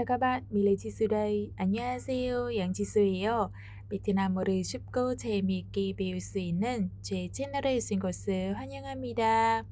chào các bạn, mình là Jisoo đây. 안녕하세요, 양지수예요. 베트남어를 쉽고 재미있게 배울 수 있는 제 채널에 오신 것을 환영합니다.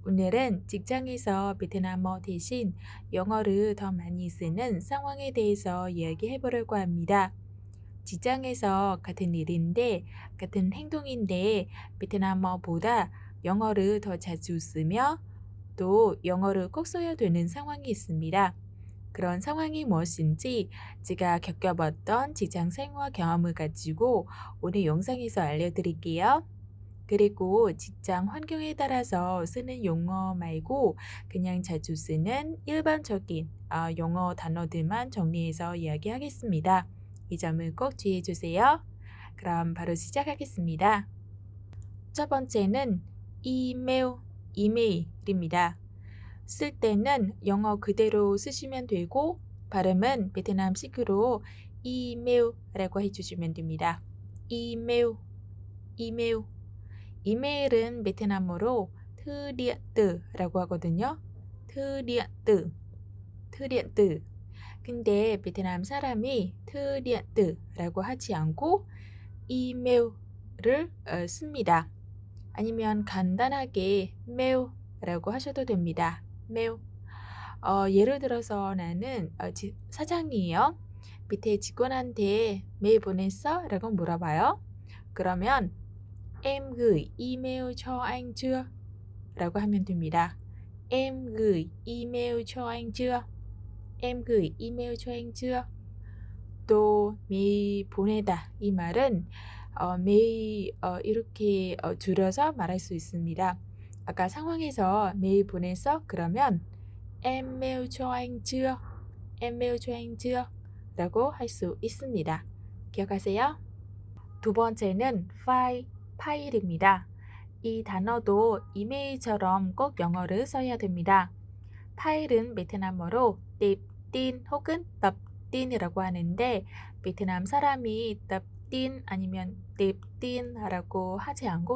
오늘은 직장에서 베트남어 대신 영어를 더 많이 쓰는 상황에 대해서 이야기해 보려고 합니다. 직장에서 같은 일인데, 같은 행동인데 베트남어보다 영어를 더 자주 쓰며 또 영어를 꼭 써야 되는 상황이 있습니다. 그런 상황이 무엇인지 제가 겪어봤던 직장 생활 경험을 가지고 오늘 영상에서 알려드릴게요. 그리고 직장 환경에 따라서 쓰는 용어 말고 그냥 자주 쓰는 일반적인 영어 단어들만 정리해서 이야기하겠습니다. 이 점을 꼭 주의해 주세요. 그럼 바로 시작하겠습니다. 첫 번째는 이메일입니다. 쓸 때는 영어 그대로 쓰시면 되고 발음은 베트남식으로 이메일이라고 해주시면 됩니다. 이메일. 이메일은 베트남어로 트리뜨라고 하거든요. 트리뜨. 근데 베트남 사람이 트리뜨라고 하지 않고 이메일을 씁니다. 아니면 간단하게 메일이라고 하셔도 됩니다. 메일. 예를 들어서 나는 사장이에요. 밑에 직원한테 메일 보냈어? 라고 물어봐요. 그러면 Em gửi email cho anh chưa? 라고 하면 됩니다. Em gửi email cho anh chưa? Em gửi email cho anh chưa? 또 메일 보내다 이 말은 메일 이렇게 줄여서 말할 수 있습니다. 아까 상황에서 메일 보냈어? 그러면 Em mail cho anh chưa? Em mail cho anh chưa? 라고 할 수 있습니다. 기억하세요? 두 번째는 파일입니다. 이 단어도 이메일처럼 꼭 영어를 써야 됩니다. 파일은 베트남어로 뎁틴 혹은 tập tin이라고 하는데 베트남 사람이 tập tin 아니면 뎁틴이라고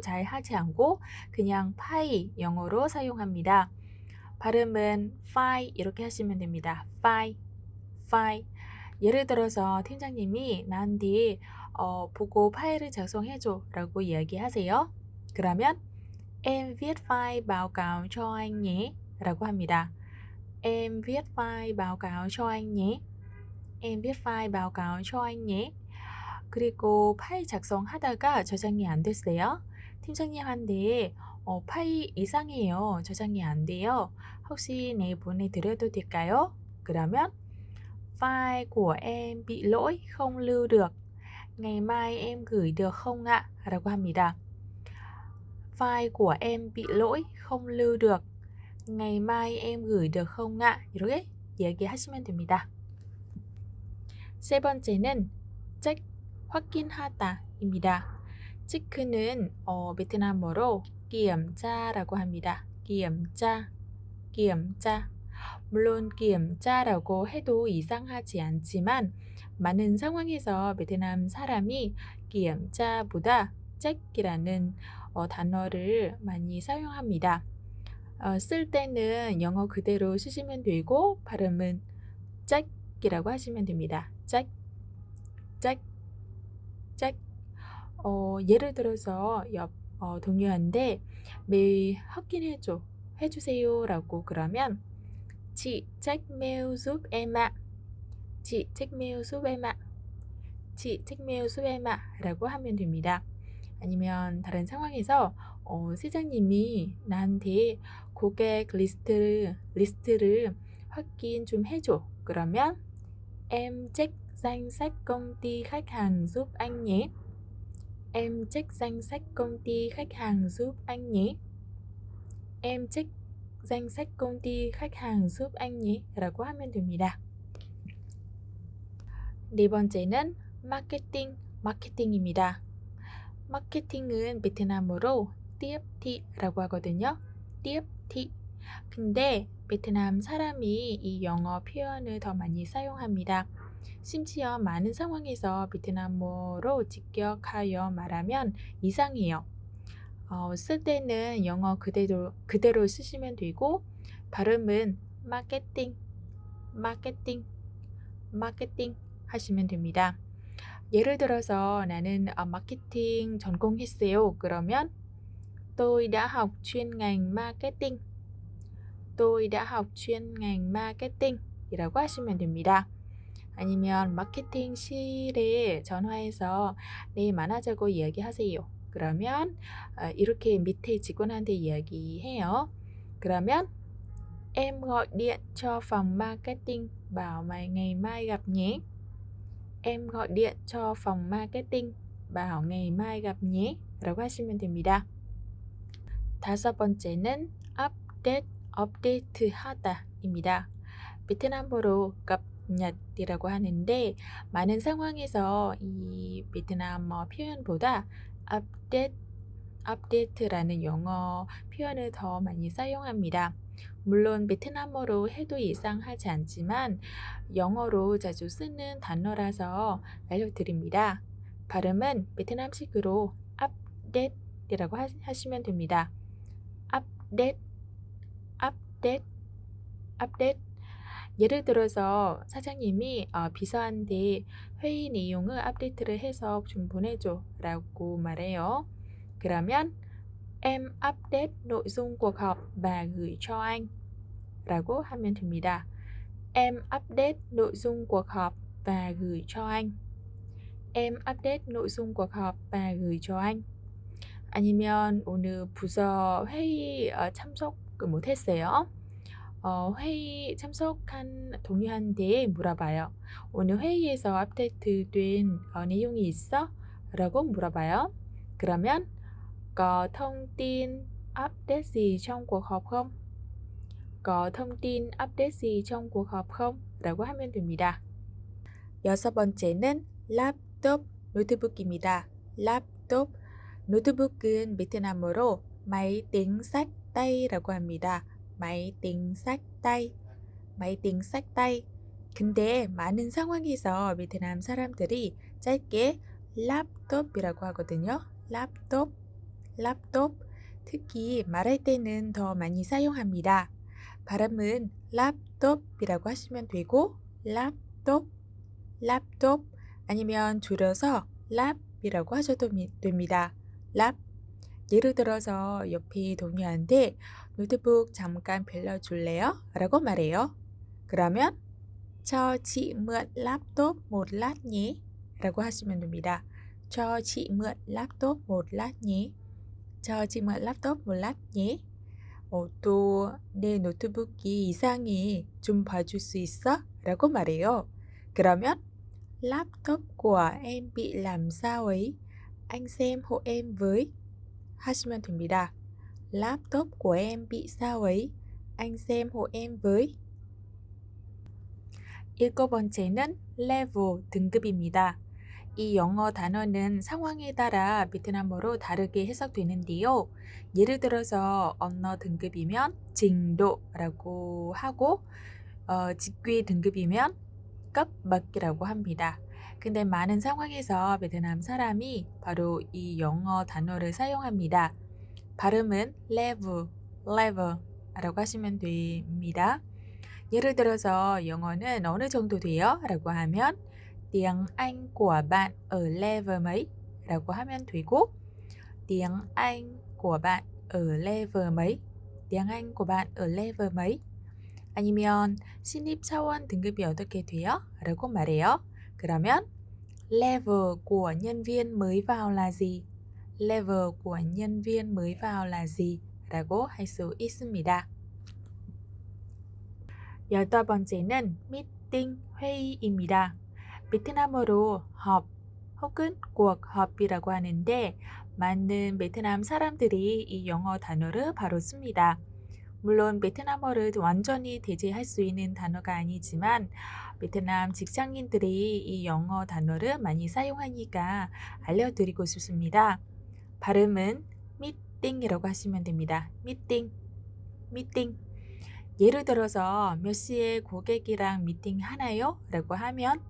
잘 하지 않고 그냥 파일 영어로 사용합니다. 발음은 파일 이렇게 하시면 됩니다. 파일. 예를 들어서 팀장님이 나한테 보고 파일을 작성해줘 라고 이야기하세요. 그러면 Em viết file báo cáo cho anh nhé 라고 합니다. Em viết file báo cáo cho anh nhé. Em viết file báo cáo cho anh nhé. 그리고 파일 작성하다가 저장이 안 됐어요. 팀장님한테 파일 이상해요. 저장이 안 돼요. 혹시 내일 보내드려도 될까요? 그러면 File của em bị lỗi không lưu được. Ngày mai em gửi được không ạ? 라고 합니다. File của em bị lỗi không lưu được. Ngày mai em gửi được không ạ? 이렇게 얘기하시면 됩니다. 세 번째는 check, 확인하다입니다. 체크는 베트남어로 kiểm tra 라고 합니다. kiểm tra. 물론 kiểm tra 라고 해도 이상하지 않지만 많은 상황에서 베트남 사람이 kiểm tra 보다 check이라는 단어를 많이 사용합니다. 쓸 때는 영어 그대로 쓰시면 되고 발음은 check이라고 하시면 됩니다. check. 예를 들어서 옆 동료한테 매일 해주세요 라고 그러면 Chị check mail giúp em ạ. Chị check mail giúp em ạ. Chị check mail giúp em ạ. 라고 하면 됩니다. 아니면 다른 상황에서 사장님이 나한테 고객 리스트를 확인 좀 해줘. 그러면 Em check danh sách công ty khách hàng giúp anh nhé. Em check danh sách công ty khách hàng giúp anh nhé. Em check danh sách công ty khách hàng giúp anh nhé 라고 하면 됩니다. 네 번째는 마케팅입니다. 마케팅은 베트남어로 TFT라고 하거든요. TFT. 근데 베트남 사람이 이 영어 표현을 더 많이 사용합니다. 심지어 많은 상황에서 베트남어로 직역하여 말하면 이상해요. 쓸 때는 영어 그대로 쓰시면 되고 발음은 마케팅 마케팅 하시면 됩니다. 예를 들어서 나는 마케팅 전공했어요. 그러면 tôi đã học chuyên ngành marketing. tôi đã học chuyên ngành marketing 이라고 하시면 됩니다. 아니면 마케팅실에 전화해서 네, 만나자고 이야기하세요. 그러면 이렇게 밑에 직원한테 이야기해요. 그러면 em gọi điện cho phòng marketing bảo mày ngày mai gặp nhé. em gọi điện cho phòng marketing bảo ngày mai gặp nhé. 라고 하시면 됩니다. 다섯 번째는 업데이트 하다입니다. 베트남어로 cập nhật 이라고 하는데 많은 상황에서 이 베트남 표현보다 update라는 영어 표현을 더 많이 사용합니다. 물론 베트남어로 해도 이상하지 않지만 영어로 자주 쓰는 단어라서 알려드립니다. 발음은 베트남식으로 update이라고 하시면 됩니다. update, update, update. 예를 들어서 사장님이 비서한테 회의 내용을 업데이트를 해서 좀 보내줘 라고 말해요. 그러면 em update nội dung cuộc họp và gửi cho anh 라고 하면 됩니다. em update nội dung cuộc họp và gửi cho anh. em update nội dung cuộc họp và gửi cho anh. 아니면 오늘 부서 회의 참석 못했어요. 회의 참석한 동료한테 물어봐요. 오늘 회의에서 업데이트된 내용이 있어? 라고 물어봐요. 그러면 có thông tin update gì trong cuộc họp không? có thông tin update gì trong cuộc họp không? 라고 하면 됩니다. 여섯 번째는 laptop, 노트북입니다. laptop, 노트북은 베트남어로 máy tính xách tay라고 합니다. máy tính xách tay, máy tính xách tay. 근데 많은 상황에서 베트남 사람들이 짧게 laptop이라고 하거든요. laptop, laptop. 특히 말할 때는 더 많이 사용합니다. 발음은 laptop이라고 하시면 되고 laptop, laptop 아니면 줄여서 lap이라고 하셔도 됩니다. lap. 예를 들어서 옆에 동료한테 노트북 잠깐 빌려줄래요? 라고 말해요. 그러면 cho chị mượn laptop một lát nhé 라고 하시면 됩니다. cho chị mượn laptop một lát nhé. cho chị mượn laptop một lát nhé. 또 내 노트북이 이상해. 좀 봐줄 수 있어? 라고 말해요. 그러면 laptop của em bị làm sao ấy? Anh xem hộ em với. 하시면 됩니다. laptop của em bị sao ấy? Anh xem hộ em với. 일곱 번째는 level, 등급입니다. 이 영어 단어는 상황에 따라 베트남어로 다르게 해석되는데요. 예를 들어서 언어 등급이면 trình độ 라고 하고 직위 등급이면 cấp bậc이라고 합니다. 근데 많은 상황에서 베트남 사람이 바로 이 영어 단어를 사용합니다. 발음은 level, level이라고 하시면 됩니다. 예를 들어서 영어는 어느 정도 돼요? 라고 하면 tiếng Anh của bạn ở level mấy? 라고 하면 되고 tiếng Anh của bạn ở level mấy? tiếng Anh của bạn ở level mấy? 아니면 신입 사원 등급이 어떻게 돼요? 라고 말해요. 그러면 level của nhân viên mới vào là gì? level của nhân viên mới vào là gì? 라고 할 수 있습니다. 여덟 번째는 meeting, 회의입니다. 베트남어로 họp 혹은 cuộc họp이라고 하는데 많은 베트남 사람들이 이 영어 단어를 바로 씁니다. 물론 베트남어를 완전히 대체할 수 있는 단어가 아니지만 베트남 직장인들이 이 영어 단어를 많이 사용하니까 알려드리고 싶습니다. 발음은 meeting이라고 하시면 됩니다. meeting, meeting. 예를 들어서 몇 시에 고객이랑 미팅 하나요? 라고 하면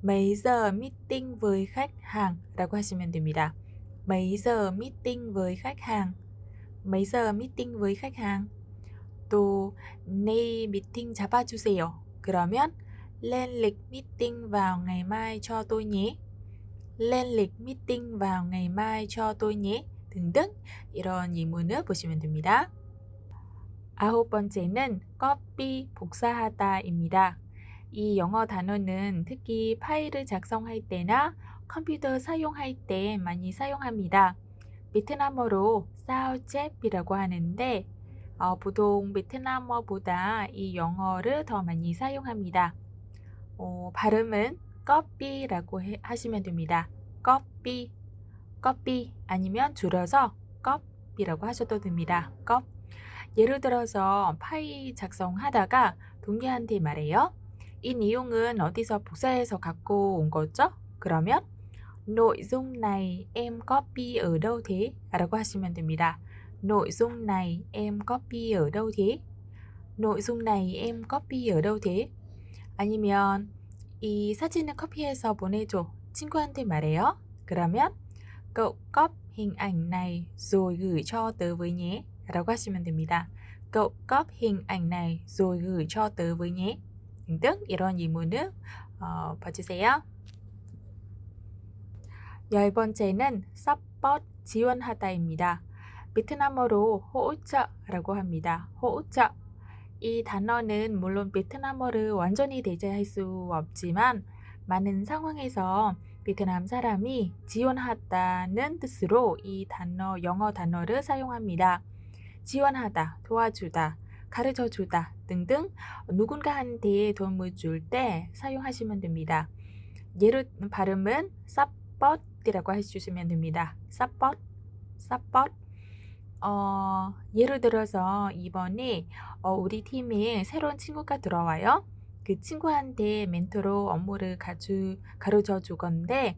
mấy giờ meeting với khách hàng 라고 하시면 됩니다. mấy giờ meeting với khách hàng, mấy giờ meeting với khách hàng. 또 내일 미팅 잡아주세요. 그러면 lên lịch meeting vào ngày mai cho tôi nhé. lên lịch meeting vào ngày mai cho tôi nhé. 등등 이런 예문을 보시면 됩니다. 9번째는 copy, 복사하다입니다. 이 영어 단어는 특히 파일을 작성할 때나 컴퓨터 사용할 때 많이 사용합니다. 베트남어로 사오잽이라고 하는데 보통 베트남어보다 이 영어를 더 많이 사용합니다. 발음은 copy라고 하시면 됩니다. copy, copy 아니면 줄여서 copy라고 하셔도 됩니다. copy. 예를 들어서 파일 작성하다가 동료한테 말해요. 이 내용은 어디서 복사해서 갖고 온 거죠? 그러면 nội dung này em copy ở đâu thế? 라고 하시면 됩니다. nội dung này em copy ở đâu thế? nội dung này em copy ở đâu thế? 아니면 이 사진을 커피해서 보내줘. 친구한테 말해요. 그러면 cậu copy hình ảnh này rồi gửi cho tớ với nhé. 라고 하시면 됩니다. cậu copy hình ảnh này rồi gửi cho tớ với nhé. 등등 이런 예문을 봐주세요. 10번째는 support, 지원하다입니다. 베트남어로 hỗ trợ 라고 합니다. hỗ trợ. 이 단어는 물론 베트남어를 완전히 대체할 수 없지만 많은 상황에서 베트남 사람이 지원하다는 뜻으로 이 단어, 영어 단어를 사용합니다. 지원하다, 도와주다, 가르쳐주다 등등 누군가한테 도움을 줄 때 사용하시면 됩니다. 예를 발음은 support이라고 해주시면 됩니다. support, support. 예를 들어서 이번에 우리 팀에 새로운 친구가 들어와요. 그 친구한테 멘토로 업무를 가르쳐 줄 건데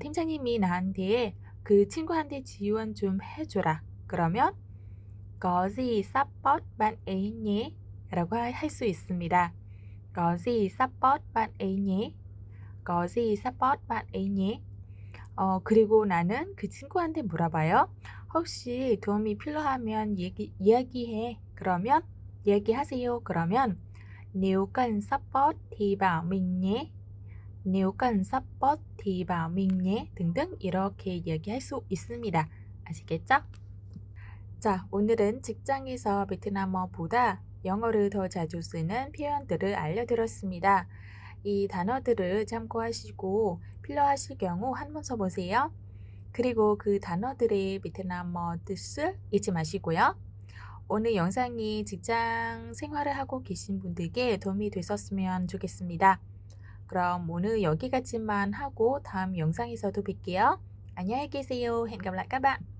팀장님이 나한테 그 친구한테 지원 좀 해주라. 그러면 có gì support bạn ấy nhé 라고 할 수 있습니다. có gì support bạn ấy nhé. có gì support bạn ấy nhé. 그리고 나는 그 친구한테 물어봐요. 혹시 도움이 필요하면 이야기해. 그러면 이야기하세요. 그러면 nếu cần support thì bảo mình nhé. nếu cần support thì bảo mình nhé. 등등 이렇게 이야기할 수 있습니다. 아시겠죠? 자, 오늘은 직장에서 베트남어보다 영어를 더 자주 쓰는 표현들을 알려드렸습니다. 이 단어들을 참고하시고 필요하실 경우 한번 써보세요. 그리고 그 단어들의 베트남어 뜻을 잊지 마시고요. 오늘 영상이 직장 생활을 하고 계신 분들께 도움이 되셨으면 좋겠습니다. 그럼 오늘 여기까지만 하고 다음 영상에서도 뵐게요. 안녕히 계세요. hẹn gặp lại các bạn.